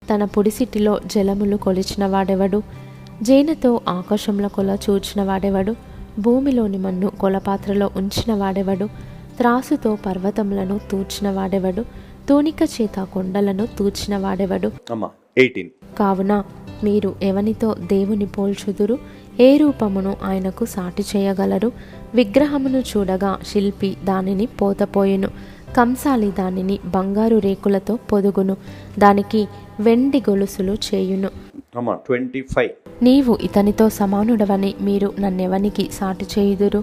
తన పుడిసిటిలో జలములు కొలిచిన వాడెవడు? జేనతో ఆకాశంలో కొల చూచిన వాడెవడు? భూమిలోని మన్ను కొలపాత్రలో ఉంచిన వాడెవడు? త్రాసుతో పర్వతములను తూచిన వాడెవడు? తూనిక చేత కొండలను తూచిన వాడెవడు? 18. కావున మీరు ఎవనితో దేవుని పోల్చుదురు? ఏ రూపమును ఆయనకు సాటి చేయగలరు? విగ్రహమును చూడగా శిల్పి దానిని పోతపోయెను, కంసాలి దానిని బంగారు రేకులతో పొదుగును, దానికి వెండి గొలుసులు చేయును. 25. నీవు ఇతనితో సమానుడవని మీరు నన్నెవనికి సాటి చేయుదురు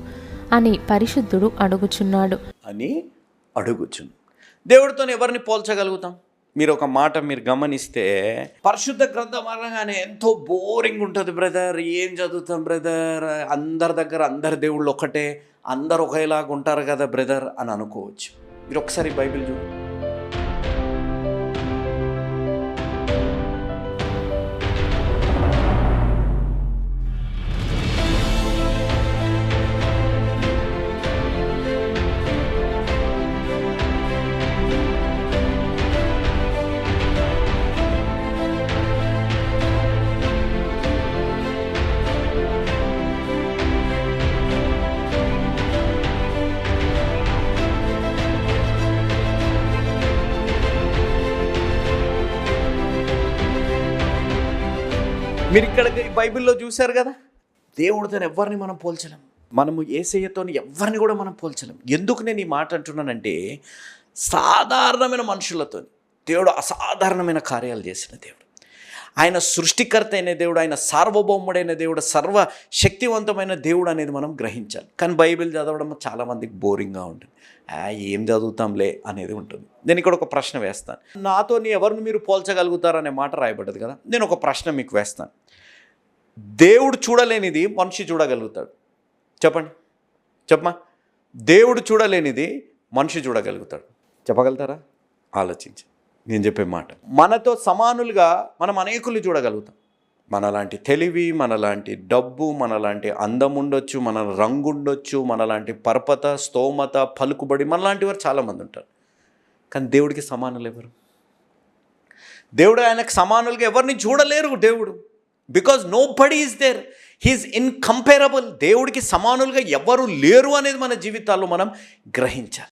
అని పరిశుద్ధుడు అడుగుచున్నాడు. దేవుడితో ఎవరిని పోల్చగలుగుతాం? మీరు ఒక మాట మీరు గమనిస్తే, పరిశుద్ధ గ్రంథం అనగానే ఎంతో బోరింగ్ ఉంటుంది బ్రదర్. ఏం చదువుతాం బ్రదర్, అందరి దగ్గర అందరి దేవుళ్ళు ఒకటే, అందరు ఒకేలాగా ఉంటారు కదా బ్రదర్ అని అనుకోవచ్చు. మీరు ఒకసారి బైబిల్ చూడండి. మీరు ఇక్కడ బైబిల్లో చూశారు కదా, దేవుడితో ఎవరిని మనం పోల్చలేం. మనము యేసయ్యతో ఎవరిని కూడా మనం పోల్చలేం. ఎందుకు నేను ఈ మాట అంటున్నానంటే, సాధారణమైన మనుషులతో దేవుడు అసాధారణమైన కార్యాలు చేసిన దేవుడు. ఆయన సృష్టికర్త అయిన దేవుడు, ఆయన సార్వభౌముడైన దేవుడు, సర్వశక్తివంతమైన దేవుడు అనేది మనం గ్రహించాలి. కానీ బైబిల్ చదవడం చాలామందికి బోరింగ్గా ఉంటుంది. ఏం చదువుతాంలే అనేది ఉంటుంది. నేను ఇక్కడ ఒక ప్రశ్న వేస్తాను. నాతో ఎవరిని మీరు పోల్చగలుగుతారు అనే మాట రాయబడ్డది కదా. నేను ఒక ప్రశ్న మీకు వేస్తాను. దేవుడు చూడలేనిది మనిషి చూడగలుగుతాడు. చెప్పమా. దేవుడు చూడలేనిది మనిషి చూడగలుగుతాడు. చెప్పగలుగుతారా? ఆలోచించి నేను చెప్పే మాట. మనతో సమానులుగా మనం అనేకులు చూడగలుగుతాం. మనలాంటి తెలివి, మనలాంటి డబ్బు, మనలాంటి అందం ఉండొచ్చు, మన రంగు ఉండొచ్చు, మనలాంటి పరపత, స్తోమత, పలుకుబడి, మనలాంటి వారు చాలామంది ఉంటారు. కానీ దేవుడికి సమానులు ఎవరు? దేవుడు ఆయనకు సమానులుగా ఎవరిని చూడలేరు దేవుడు. Because nobody is there, he is incomparable. దేవుడికి సమానులుగా ఎవరు లేరు అనేది మన జీవితాల్లో మనం గ్రహించాలి.